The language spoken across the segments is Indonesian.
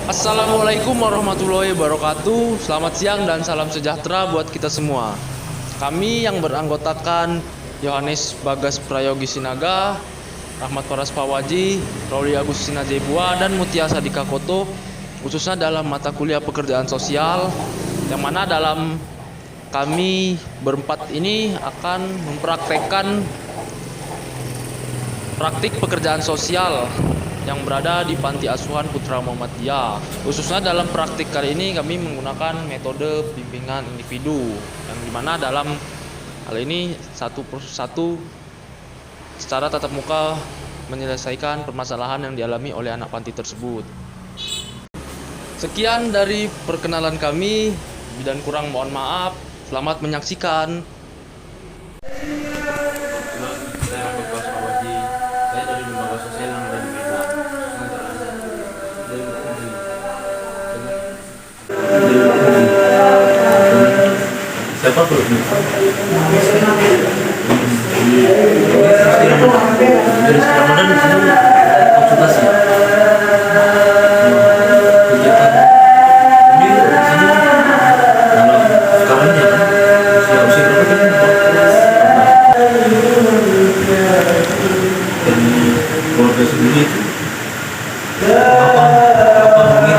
Assalamualaikum warahmatullahi wabarakatuh. Selamat siang dan salam sejahtera buat kita semua. Kami yang beranggotakan Yohanes Bagas Prayogi Sinaga, Rahmat Faras Pawaji, Rauli Agustina Jebua, dan Mutia Sadika Koto, khususnya dalam mata kuliah pekerjaan sosial, yang mana dalam kami berempat ini akan mempraktekkan praktik pekerjaan sosial yang berada di Panti Asuhan Putra Muhammadiyah. Khususnya dalam praktik kali ini kami menggunakan metode bimbingan individu, yang dimana dalam hal ini satu persatu secara tatap muka menyelesaikan permasalahan yang dialami oleh anak panti tersebut. Sekian dari perkenalan kami, dan kurang mohon maaf. Selamat menyaksikan. Saya Bagas Pawaji. Saya dari lembaga sosial yang ada di Medan. Siapa tuh? Dari Ramadan di sini konsultasi. Kegiatan ini di sini dalam sekarang ya kan usia berapa dan keluarga sendiri itu apa mungkin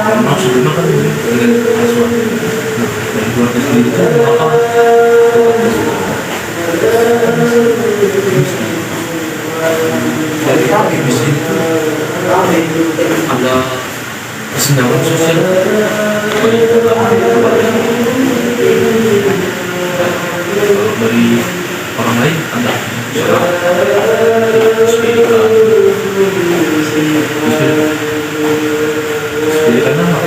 karena sebelumnya kan dengan asuhan dari keluarga sendiri itu apa dari kami di sini itu ada kesenjangan sosial baik dalam keluarga kalau dari orang lain ada pendidikan apa?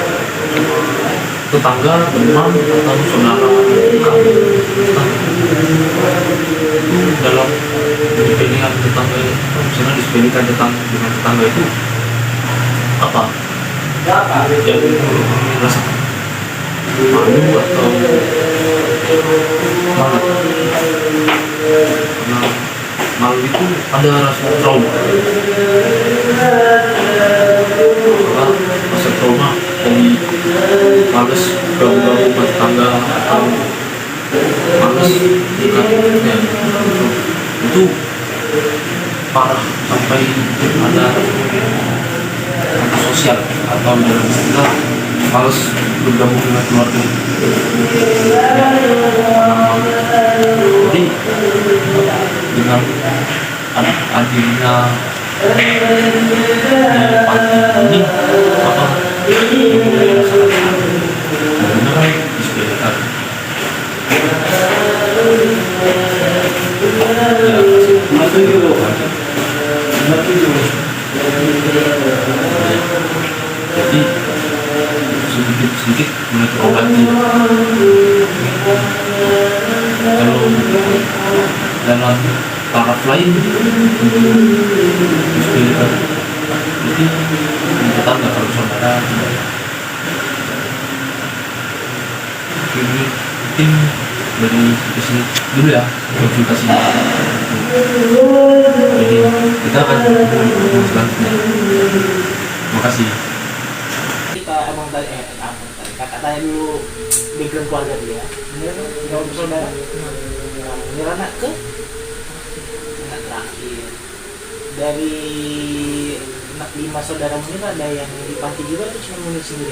Tetangga, teman, atau saudara kami itu dalam disepelekan tetangga, misalnya disepelekan dengan tetangga itu apa? Yang dirasakan malu atau malu, karena malu itu ada rasa trauma, rasa trauma dari males gaul-gaul rumah tangga atau males bukan ya, itu parah sampai ada sosial atau dalam istilah males bergabung dengan keluarga. Jadi dengan adanya di panti ini apa yang mulai rasakan benar disepelekan jadi sedikit mulai terobati. Kalau dalam taraf lain disepelekan jadi tetangga kalau saudara ini mungkin dari sini dulu ya konsultasi. Jadi kita akan selanjutnya. Terima kasih. Kita emang tadi kakak tanya dulu background keluarga dia. Ini jawab saudara. Ini anak ke anak terakhir dari anak 5 saudara mungkin ada yang di panti juga atau cuma Munir sendiri?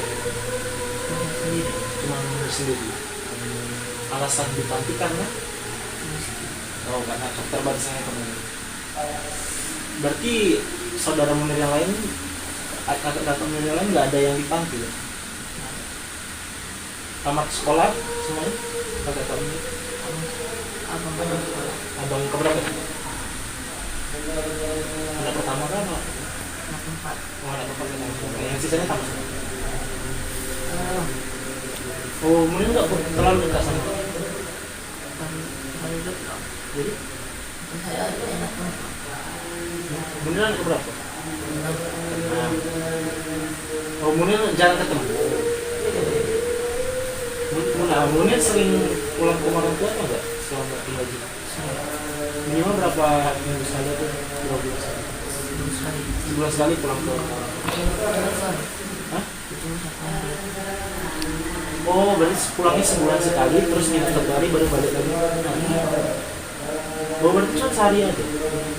Cuma Munir sendiri. Alasan di panti karena karena keterbatasannya ekonomi. Berarti saudara Munir yang lain, kakak Munir yang lain nggak ada yang di panti ya? Tamat sekolah semuanya? Kakak Munir? Abang keberapa? Anak pertama kan? Anak keempat. Anak keempat. Yang sisanya tamat. Munir nggak terlalu dekat sama? Terlalu dekat. Jadi? Saya anak keempat. Munir anak keberapa? Munir jarang ketemu? Munir sering pulang ke orang tua atau enggak selama tinggal di sini? Minimal berapa minggu sekali tuh? 2 bulan sekali? Sebulan sekali pulang ke orang tua? Oh, berarti pulangnya sebulan sekali, terus nginep 1 hari baru balik lagi. Oh, berarti cuma sehari aja.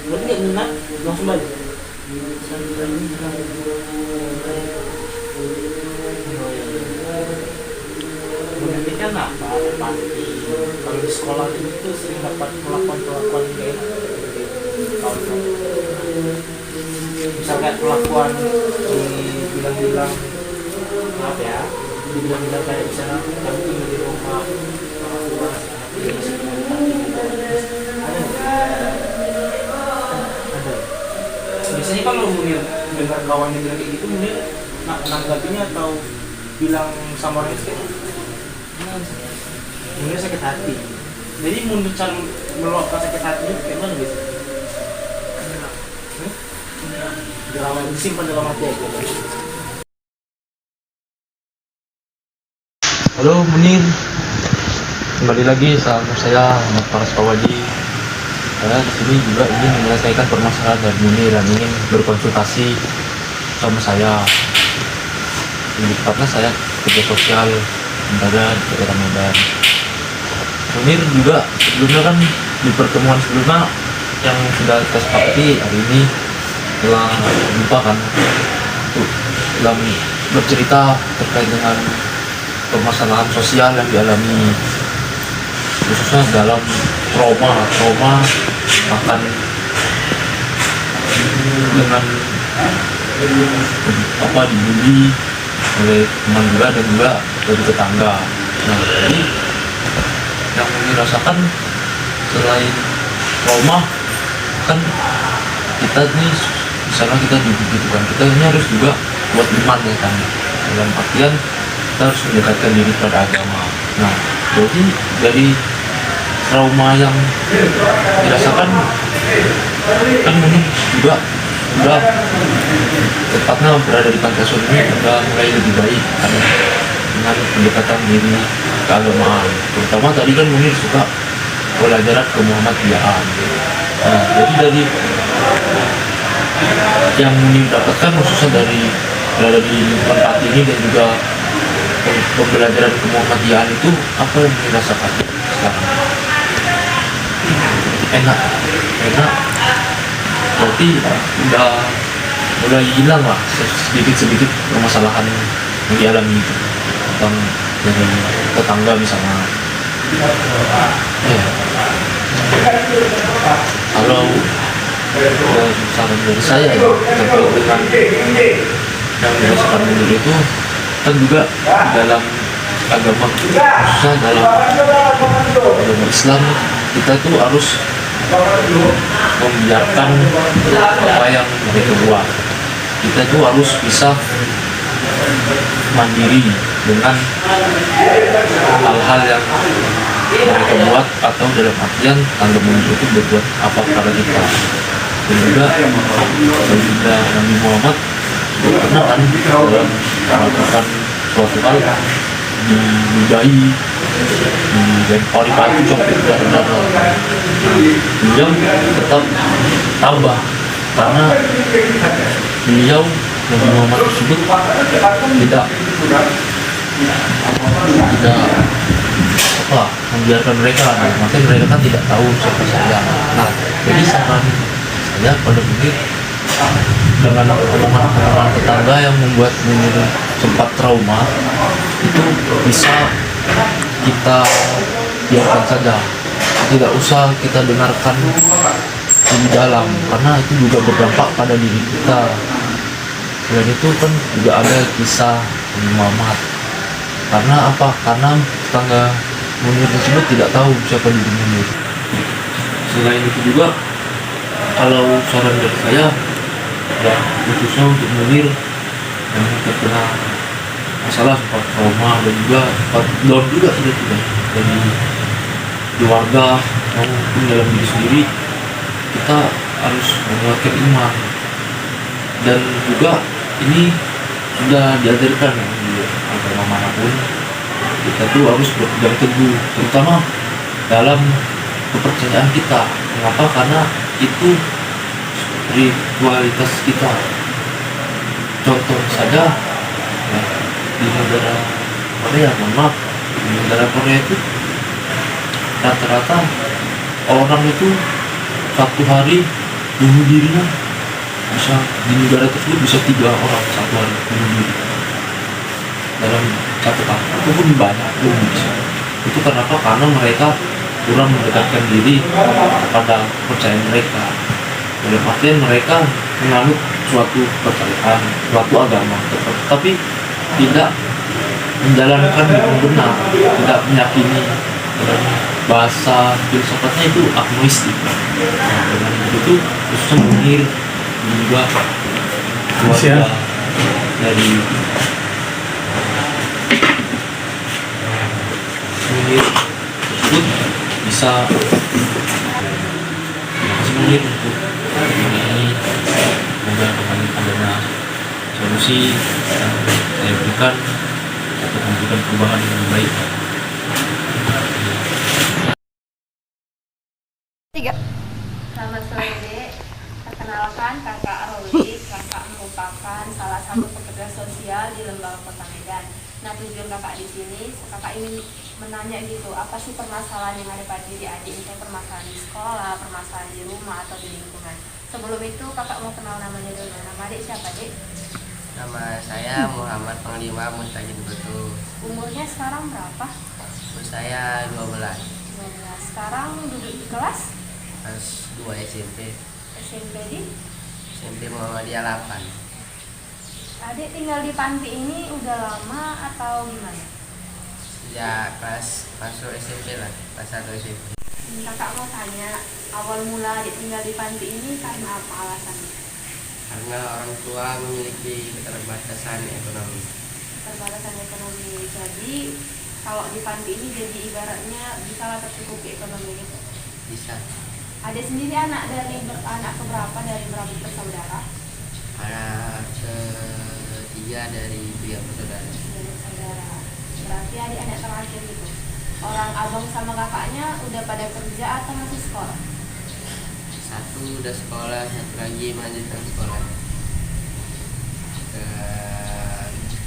Berarti nggak nginep, langsung balik. Berarti kan apa? Panti. Kalau di sekolah itu sering dapat perlakuan kayak kalau misalkan perlakuan dibilang-bilang maaf ya, dibilang-bilang kayak misalnya kamu tinggal di rumah orang tua ini masih tinggal di panti gitu. Ada. Biasanya kalau Munir dengar kawannya bilang kayak gitu, Munir nanggapinya atau bilang sama orang itu kayak Munir sakit hati. Jadi Munir cara meluapkan sakit hatinya kayak mana gitu? Dirawat, disimpan dalam hati aja. Halo Munir, kembali lagi sama saya Ahmad Faras Pawadi. Saya di sini juga ingin menyelesaikan permasalahan dari Munir dan ingin berkonsultasi sama saya. Lebih tepatnya saya kerja sosial sementara di daerah Medan. Munir juga sebelumnya kan di pertemuan sebelumnya yang sudah kita sepakati hari ini telah jumpa kan untuk dalam bercerita terkait dengan permasalahan sosial yang dialami khususnya dalam trauma akan dengan dibully oleh teman juga dan juga dari tetangga. Nah, jadi yang dirasakan selain trauma kan kita nih misalnya kita dibutuhkan, kita ini harus juga buat iman ya kan, dalam artian kita harus mendekatkan diri pada agama. Nah, jadi dari trauma yang dirasakan kan mungkin juga udah tepatnya berada di panti asuhan ini udah mulai lebih baik karena dengan pendekatan diri keagamaan, terutama tadi kan Munir suka pelajaran ke Muhammadiyah. Nah, jadi dari yang Munir dapatkan khususnya dari berada di lingkungan panti ini dan juga pembelajaran ke Muhammadiyah itu, apa yang dirasakan sekarang? Enak berarti udah mulai hilang lah sedikit permasalahan yang dialami itu tentang dari tetangga misalnya ya. Kalau saran dari saya ya terkait dengan yang dirasakan Munir itu kan juga dalam agama khususnya dalam agama Islam kita tuh harus membiarkan apa yang mereka buat. Kita tuh harus bisa mandiri dengan hal-hal yang mereka buat atau dalam artian tangga Munir itu berbuat apa pada kita. Dan juga Nabi Muhammad pernah kan dalam melakukan suatu hal diludahi, dilempari batu copet dan beliau tetap tabah karena beliau Nabi Muhammad tersebut tidak membiarkan mereka, makanya mereka kan tidak tahu siapa saya. Nah, jadi saran saya pada Munir dengan omongan tetangga yang membuat Munir sempat trauma itu bisa kita biarkan saja, tidak usah kita dengarkan lebih dalam karena itu juga berdampak pada diri kita. Selain itu kan juga ada kisah Muhammad. Karena apa? Karena tetangga Munir tersebut tidak tahu siapa diri Munir. Selain itu juga kalau saran dari saya ya khususnya untuk Munir yang terkena masalah seperti trauma dan juga down juga sudah dari keluarga maupun dalam diri sendiri, kita harus menguatkan iman. Dan juga ini sudah diajarkan di agama manapun, kita tuh harus berpegang teguh terutama dalam kepercayaan kita. Mengapa? Karena itu spiritualitas kita. Contoh saja ya, di negara Korea, mohon maaf, di negara Korea itu rata-rata orang itu satu hari bunuh dirinya bisa, di negara tersebut bisa 3 orang satu hari bunuh diri dalam satu tahun, itu pun banyak pun bisa. Itu kenapa? Karena mereka kurang mendekatkan diri kepada kepercayaan mereka. Dalam artian mereka menganut suatu kepercayaan, suatu agama, tapi tidak menjalankan yang benar, tidak meyakini. Dalam bahasa filsafatnya itu agnostik. Nah, dengan itu khususnya Munir juga keluarga dari Munir tersebut bisa Munir untuk ini. Semoga adanya solusi yang saya berikan untuk memberikan perubahan yang lebih baik. Selamat sore, Dek. Perkenalkan, Kakak Roli. Kakak merupakan salah satu pekerja sosial di Lembaga Kota Medan. Nah, tujuan kakak di sini, kakak ingin menanya gitu, apa sih permasalahan yang ada pada diri adik? Misalnya permasalahan di sekolah, permasalahan di rumah atau di lingkungan. Sebelum itu, kakak mau kenal namanya dulu. Nama adik siapa, Dek? Nama saya Muhammad Panglima Mustajin Betul. Umurnya sekarang berapa? Umur saya 12. 12. Sekarang duduk di kelas Kelas 2 SMP. SMP di? SMP Muhammadiyah 8. Adik tinggal di panti ini udah lama atau gimana? Sejak kelas masuk SMP lah, kelas 1 SMP. Kakak mau tanya, awal mula adik tinggal di panti ini karena apa alasannya? Karena orang tua memiliki keterbatasan ekonomi. Keterbatasan ekonomi. Jadi kalau di panti ini jadi ibaratnya bisa tercukupi ekonomi gitu. Bisa. Adik sendiri anak keberapa dari berapa bersaudara? Anak ketiga dari 3 bersaudara. Dari saudara. Berarti adik terakhir gitu. Orang abang sama kakaknya udah pada kerja atau masih sekolah? Satu udah sekolah, satu lagi melanjutkan sekolah ke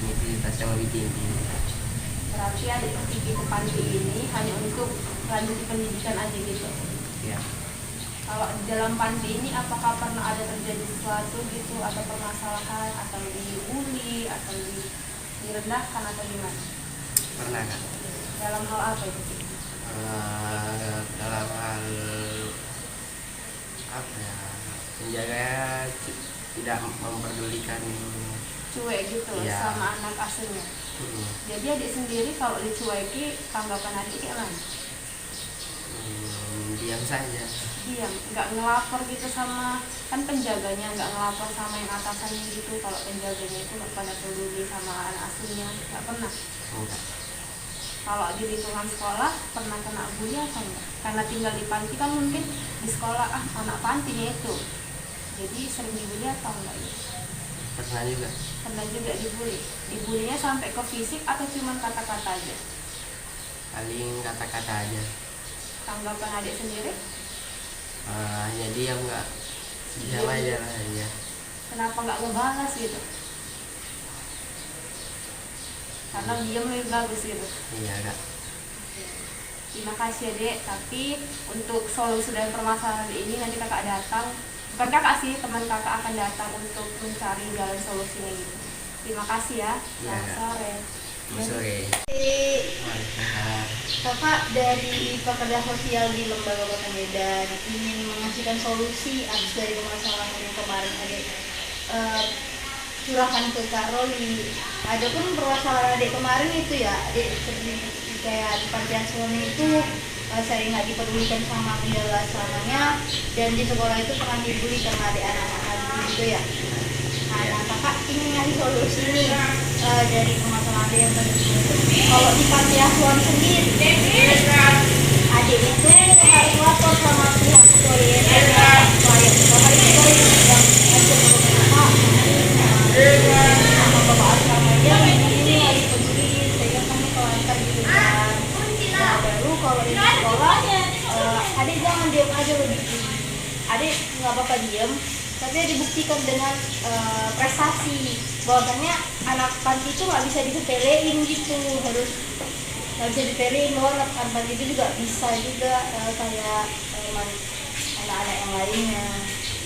universitas yang lebih tinggi. Berarti adik pergi ke panti ini hanya untuk lanjut pendidikan aja gitu. Ya. Kalau di dalam panti ini apakah pernah ada terjadi sesuatu gitu atau permasalahan atau dibully atau direndahkan atau gimana? Pernah kan? Dalam hal apa itu? Dalam hal apa ya, penjaga tidak memperdulikan. Cuek gitu Iya. sama anak asuhnya. Jadi adik sendiri kalau dicueki tanggapan adik kayak mana? Diam saja. Diam, nggak ngelapor gitu sama kan penjaganya, nggak ngelapor sama yang atasannya gitu. Kalau penjaganya itu nggak pada peduli sama anak asuhnya, nggak pernah. Enggak. Kalau di lingkungan sekolah pernah kena bully atau enggak? Karena tinggal di panti kan mungkin di sekolah anak pantinya itu, jadi sering dibully atau enggak? Pernah juga. Pernah juga dibully. Dibulinya sampai ke fisik atau cuma kata-kata aja? Paling kata-kata aja. Tanggapan adik sendiri? Hanya diam, enggak. Diam aja lah ya. Kenapa nggak ngebalas gitu? Karena diam lebih bagus gitu. Iya, enggak. Terima kasih ya Dek, tapi untuk solusi dari permasalahan ini nanti kakak datang, bukan kakak sih, teman kakak akan datang untuk mencari jalan solusinya gitu. Terima kasih ya. Iya, Selamat sore. Selamat sore. Waalaikumsalam. Kakak dari pekerja sosial di Lembaga Kota Medan ingin mengasihkan solusi atas dari permasalahan yang kemarin ada curahkan ke Kak Roli. Adapun permasalahan adik kemarin itu ya, adik seperti kayak di panti asuhan itu sering nggak dipedulikan sama penjelasannya, dan di sekolah itu pernah dibully karena adik anak-anak gitu ya. Nah, kakak ingin ngasih solusi nih dari permasalahan adik yang tadi. Kalau di panti asuhan sendiri, adik itu harus lapor sama pihak kepolisian, klien sekolah itu yang ajak sama bapak asramanya ini harus peduli sehingga kamu kelantar gitu kan. Nah, baru kalau di sekolah adik jangan diam aja lebih. Adik nggak apa-apa diam, tapi dibuktikan dengan prestasi. bahwasanya anak panti itu nggak bisa disepelein gitu, harus nggak bisa disepelein bahwa anak panti itu juga bisa juga kayak anak-anak yang lainnya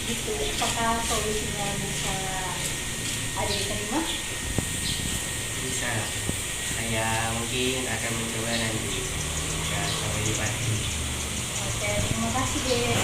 gitu. Apakah solusinya bisa ada diterima? Bisa. Saya mungkin akan mencoba nanti jika sampai di Pati. Oke, terima kasih deh.